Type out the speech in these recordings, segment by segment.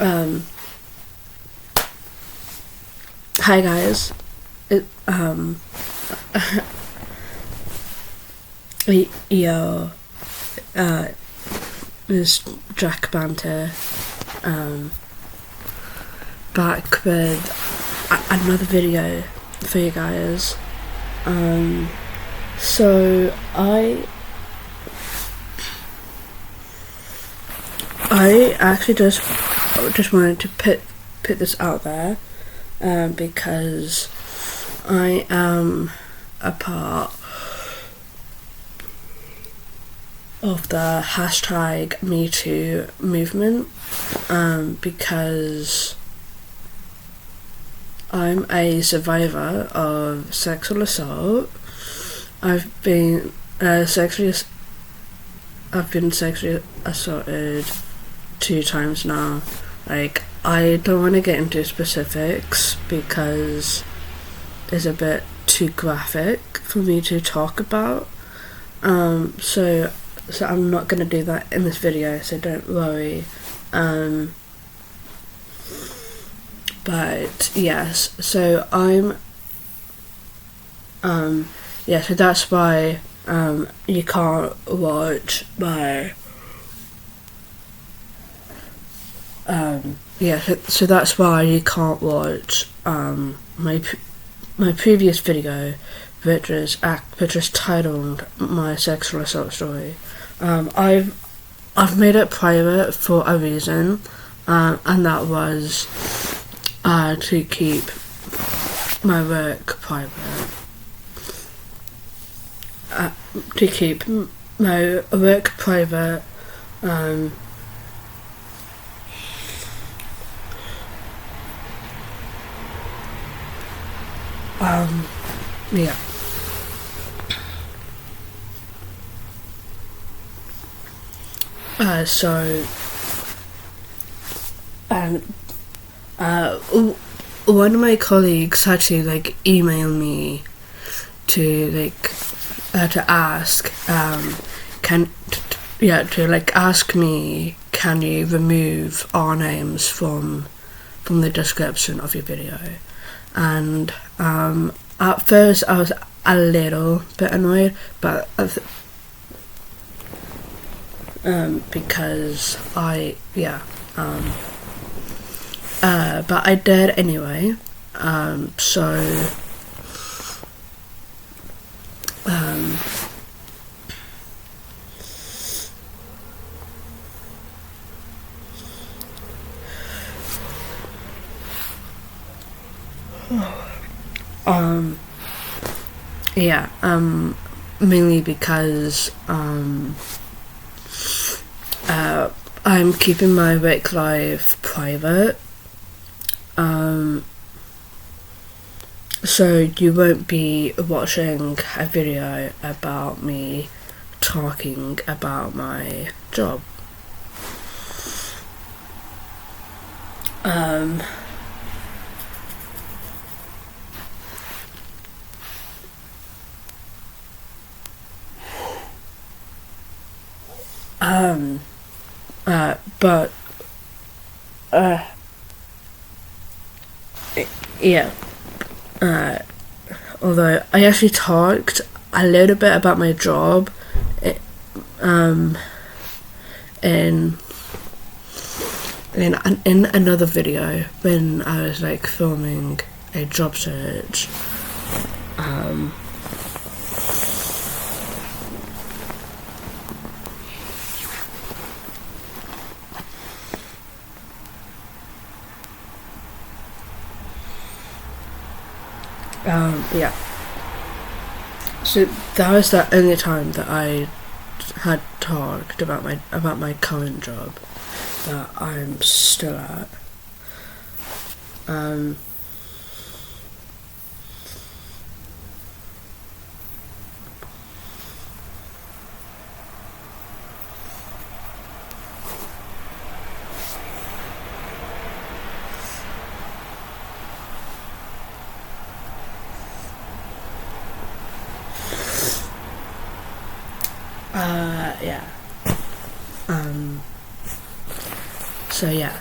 Um, Hi guys. It, yo, this Jack Banter, back with another video for you guys. So I actually just wanted to put this out there, because I am a part of the hashtag #MeToo movement, because I'm a survivor of sexual assault. I've been sexually assaulted 2 times now. Like, I don't want to get into specifics because it's a bit too graphic for me to talk about. So I'm not gonna do that in this video, so don't worry. But yes, so so that's why you can't watch my so that's why you can't watch my previous video, which is titled My Sexual Assault Story. I've made it private for a reason, and that was to keep my work private. To keep my work private. Yeah. One of my colleagues actually emailed me to ask ask me, can you remove our names from the description of your video? And at first I was a little bit annoyed, but because but I did anyway. Mainly because I'm keeping my work life private, so you won't be watching a video about me talking about my job. Although I actually talked a little bit about my job in another video when I was filming a job search. So that was the only time that I had talked about my current job that I'm still at. I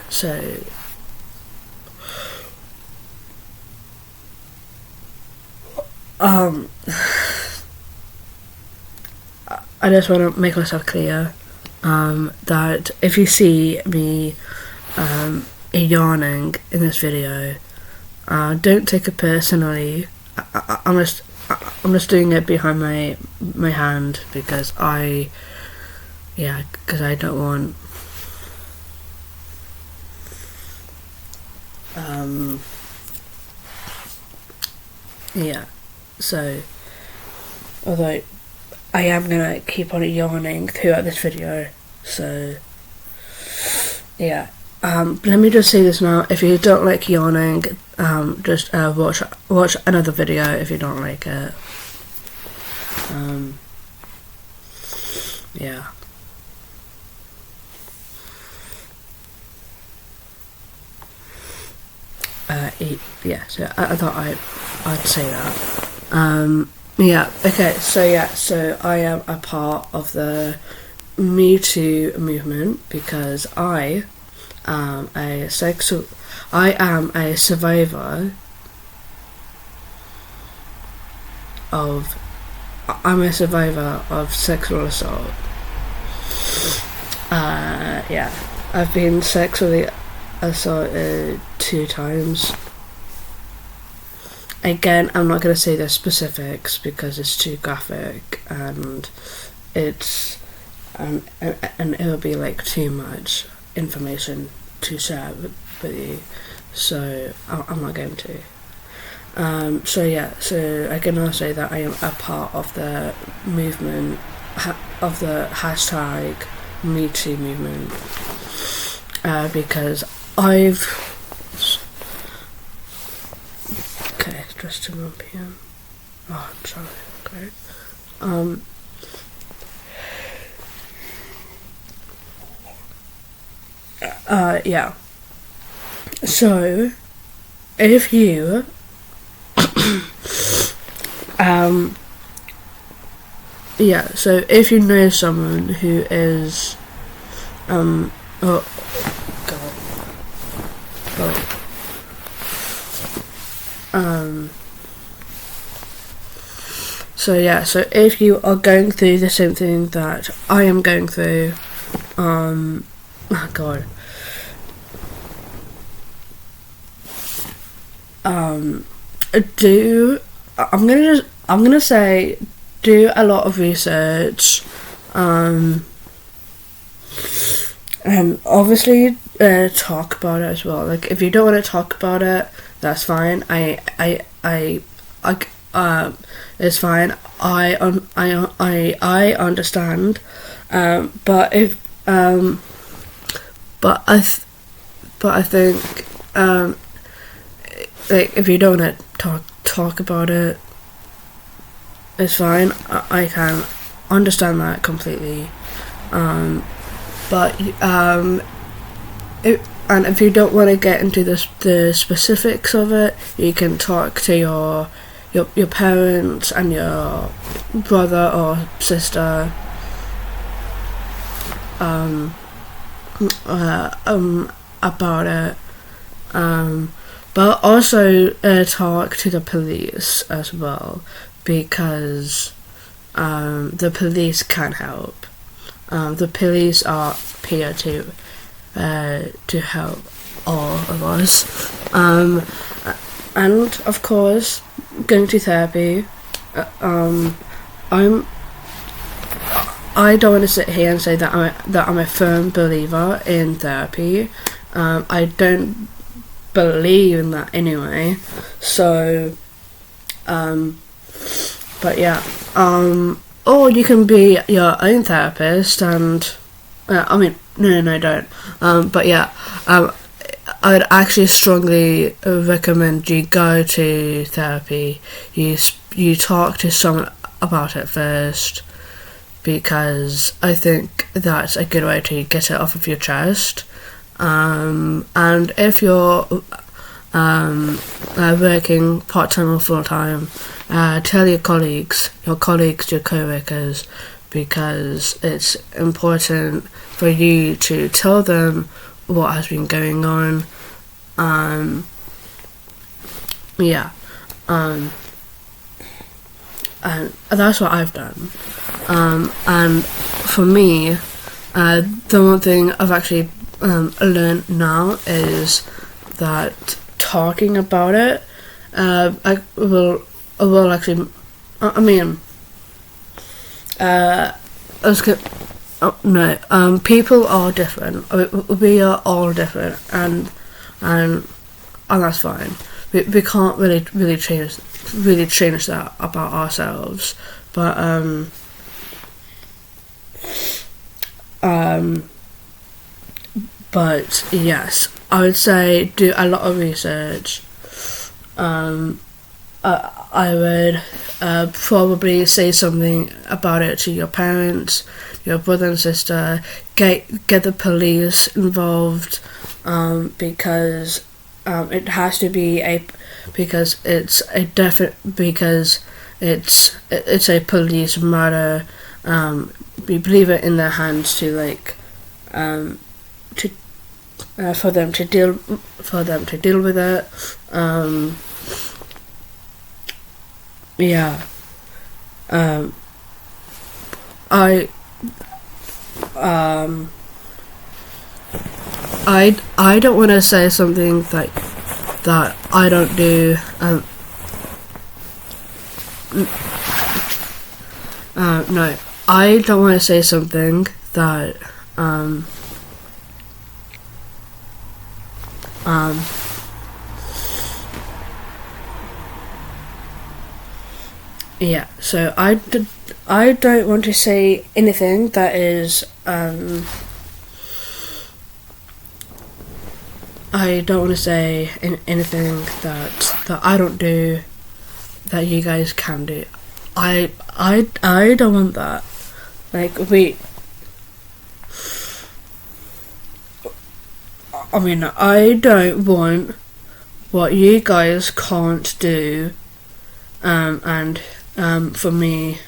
just want to make myself clear that if you see me yawning in this video, don't take it personally. I'm just doing it behind my hand because I don't want so although I am gonna keep on yawning throughout this video, so let me just say this now. If you don't like yawning, just watch another video if you don't like it. So I thought I'd say that. Okay, so I am a part of the Me Too movement because I am a survivor of sexual assault. I've been sexually assaulted 2 times. Again, I'm not going to say the specifics because it's too graphic and it will be like too much information to share with you, so I'm not going to. So I can now say that I am a part of the movement of the hashtag #MeToo movement because just to 1 p.m. Oh, I'm sorry. Okay. So, if you so if you know someone who is so if you are going through the same thing that I am going through, I'm gonna say do a lot of research, and obviously talk about it as well. Like, if you don't want to talk about it, that's fine. It's fine. I understand. But I think like, if you don't want to talk about it, it's fine. I can understand that completely. If you don't want to get into the specifics of it, you can talk to your parents and your brother or sister about it, but also talk to the police as well, because the police can help. The police are here to help all of us, and of course going to therapy. I don't want to sit here and say that I'm a firm believer in therapy. I don't believe in that anyway. So, or you can be your own therapist, and no, don't. I would actually strongly recommend you go to therapy. You talk to someone about it first, because I think that's a good way to get it off of your chest. And if you're working part-time or full-time, tell your colleagues, your co-workers, because it's important for you to tell them what has been going on. Yeah. And that's what I've done. And for me, the one thing I've actually learned now is that talking about it, I will actually. I mean, I was gonna. Oh, no. People are different. We are all different, and that's fine. We can't really change that about ourselves, but but yes, I would say do a lot of research. I would probably say something about it to your parents, your brother and sister. Get the police involved, because it has to be because it's a police matter. We leave it in their hands to for them to deal with it. Yeah. I don't want to say something that I don't do. No, I don't want to say something that yeah, so I don't want to say anything that is I don't want to say anything that I don't do that you guys can do. I don't want that. I don't want what you guys can't do, and for me,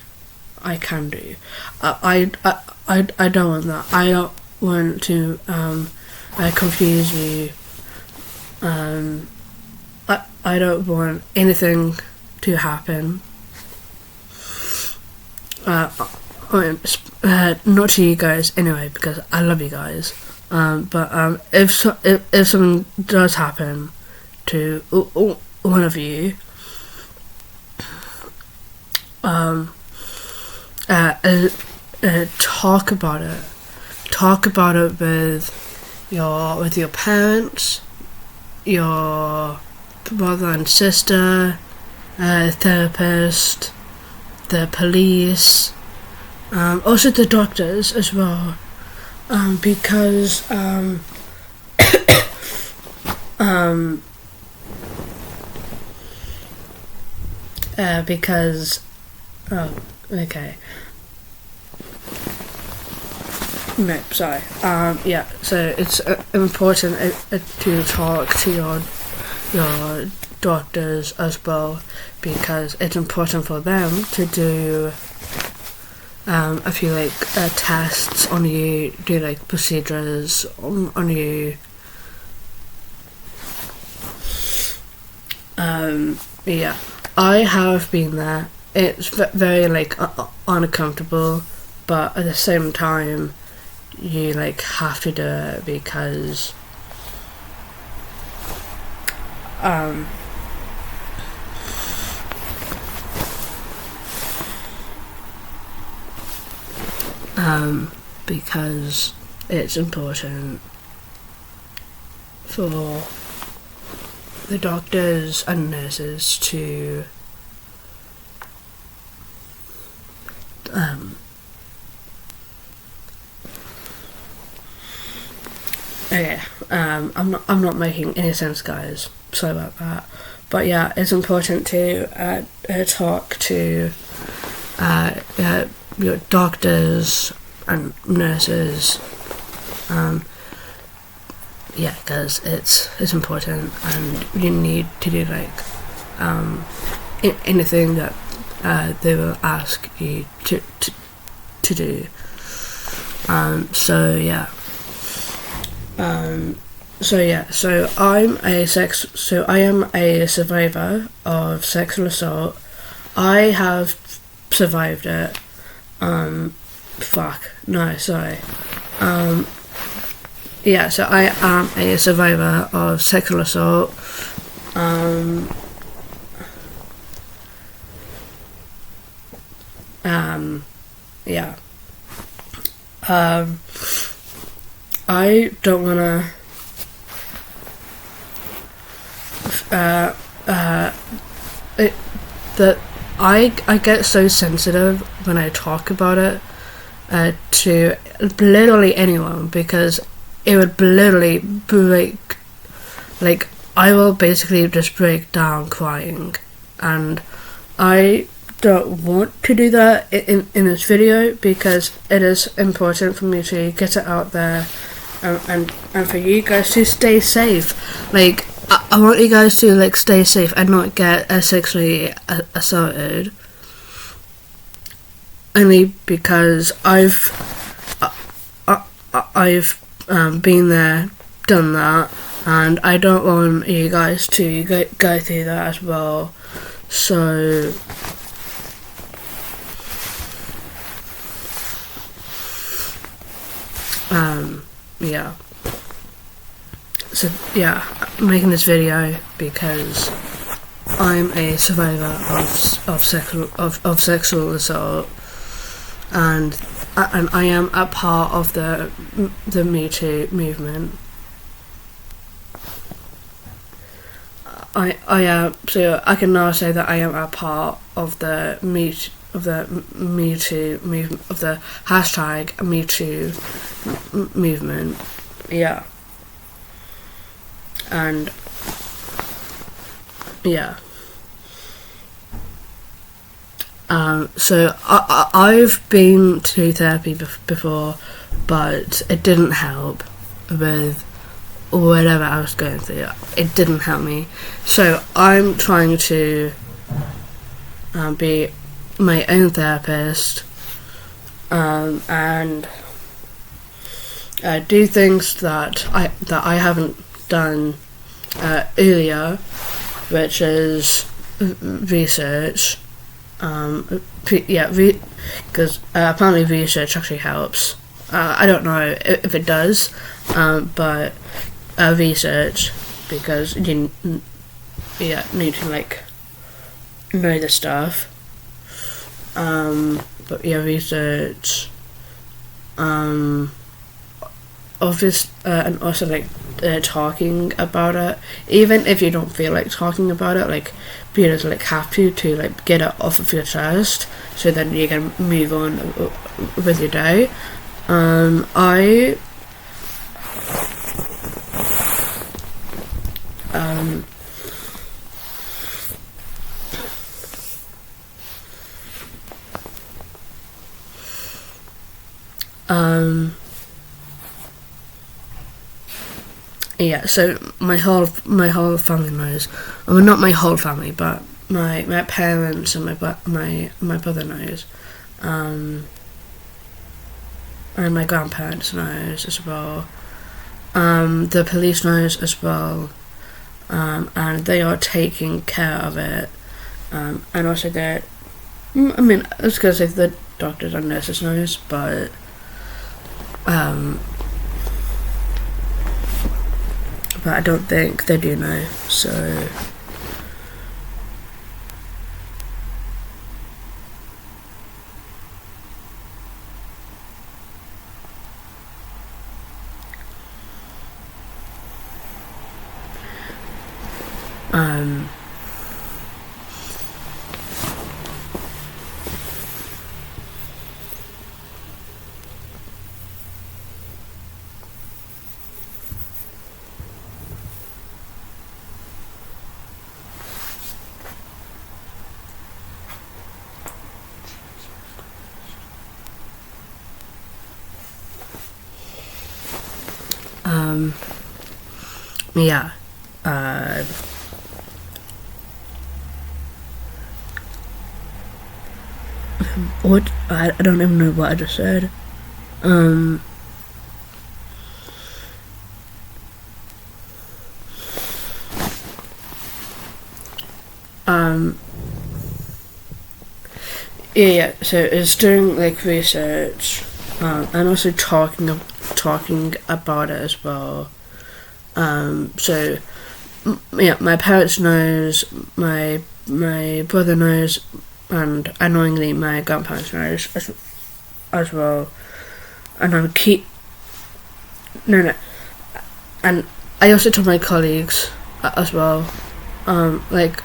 I can do. I don't want that. I don't want to confuse you. I don't want anything to happen. Not to you guys anyway, because I love you guys. But if something does happen to one of you, talk about it. Talk about it with your parents, your brother and sister, therapist, the police, also the doctors as well, because oh, okay. No, sorry. Yeah, so it's important to talk to your doctors as well, because it's important for them to do a few tests on you, do procedures on you. Yeah, I have been there. It's very uncomfortable, but at the same time, you have to do it because because it's important for the doctors and nurses to okay, I'm not making any sense, guys. Sorry about that. But yeah, it's important to talk to your doctors and nurses. Yeah, because it's important, and you need to do anything that they will ask you to do. So yeah. So I am a survivor of sexual assault. I have survived it. Sorry. So I am a survivor of sexual assault. Yeah. I don't wanna. That I get so sensitive when I talk about it to literally anyone, because it would literally break. Like, I will basically just break down crying, and I don't want to do that in this video, because it is important for me to get it out there, and for you guys to stay safe. Like, I want you guys to like stay safe and not get sexually assaulted. Only because I've been there, done that, and I don't want you guys to go through that as well. So yeah. So yeah, I'm making this video because I'm a survivor of sexual assault, and I am a part of the Me Too movement. I am, so I can now say that I am a part of the Me Too movement, of the hashtag Me Too movement. Yeah. And yeah. So I've been to therapy before, but it didn't help with whatever I was going through. It didn't help me. So I'm trying to be my own therapist, and do things that I haven't done earlier, which is research. Because apparently research actually helps. I don't know if it does, but research, because you need to like know the stuff. But yeah, research. Obvious, and also like talking about it, even if you don't feel like talking about it, like you just like have to like get it off of your chest, so then you can move on with your day. I yeah, so my whole family knows. Well, not my whole family, but my parents and my brother knows, and my grandparents knows as well. The police knows as well, and they are taking care of it. And also I was gonna say the doctors and nurses knows, but I don't think they do know, so yeah. What? I don't even know what I just said. yeah. So it's doing like research, and also talking about it as well. So yeah, my parents knows, my brother knows, and annoyingly my grandparents knows as well. And I'm keep no, and I also told my colleagues as well. Like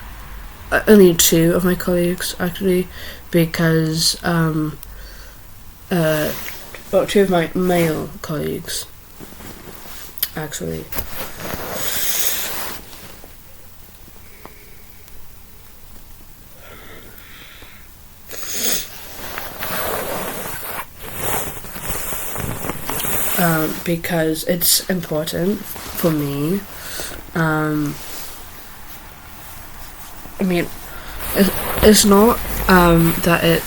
only two of my colleagues actually, because two of my male colleagues actually. Because it's important for me. I mean, it's not that it.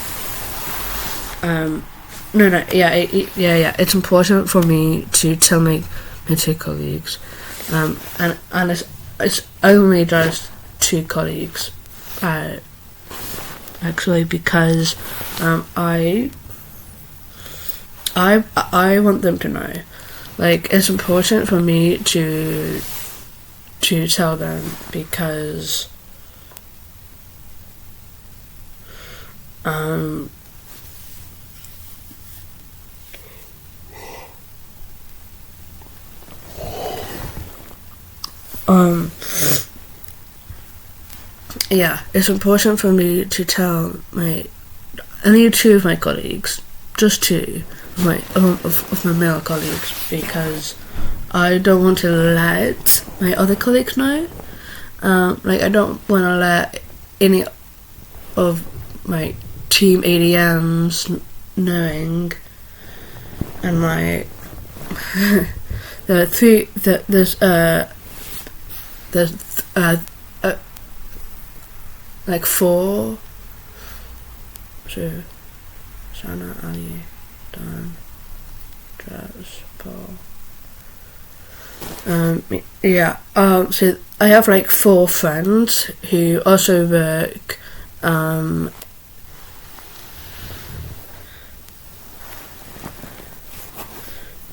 Yeah. It's important for me to tell my two colleagues, and it's only just two colleagues, actually, because I want them to know. Like, it's important for me to tell them, because yeah, it's important for me to tell my only two of my colleagues, just two of my male colleagues, because I don't want to let my other colleagues know. Like, I don't want to let any of my team ADMs knowing, and my there's like four. So Sana, Ali, Dan, Draz, Paul. Yeah. So I have like four friends who also work.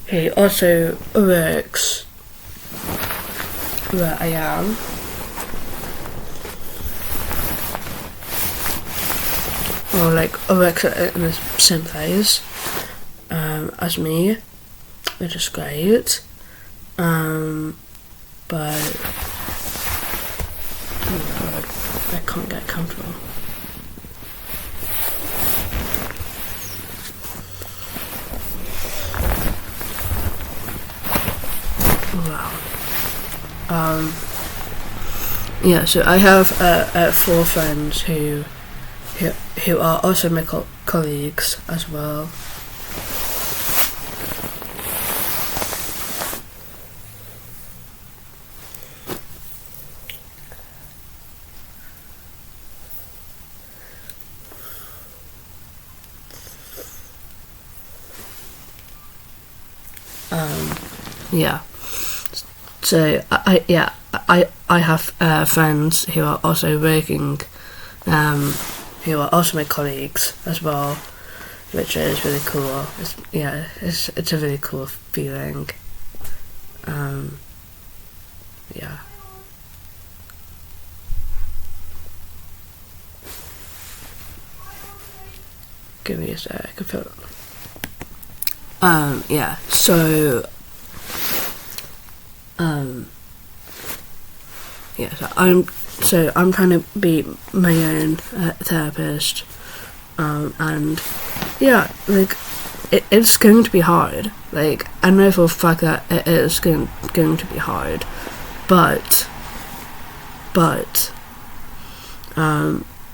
Who also works where I am. Or like works in the same place as me, which is great. But oh god, I can't get comfortable. Wow. Yeah, so I have four friends who are also my colleagues as well. Yeah. So I have friends who are also working, who are also my colleagues as well, which is really cool. It's a really cool feeling. Yeah. Give me a sec, I can feel it. Yeah, so yeah, so I'm trying to be my own therapist, and yeah, like it's going to be hard. Like, I know for a fact that it is going to be hard, but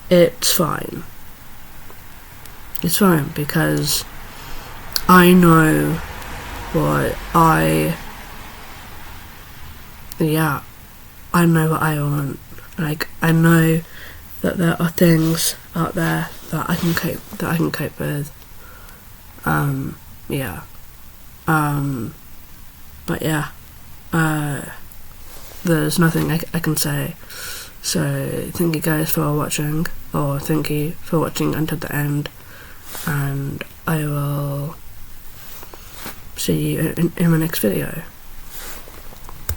it's fine. It's fine, because I know what I know what I want. Like, I know that there are things out there that I can cope with. But yeah, there's nothing I can say So thank you guys for watching, or thank you for watching until the end, and I will see you in my next video.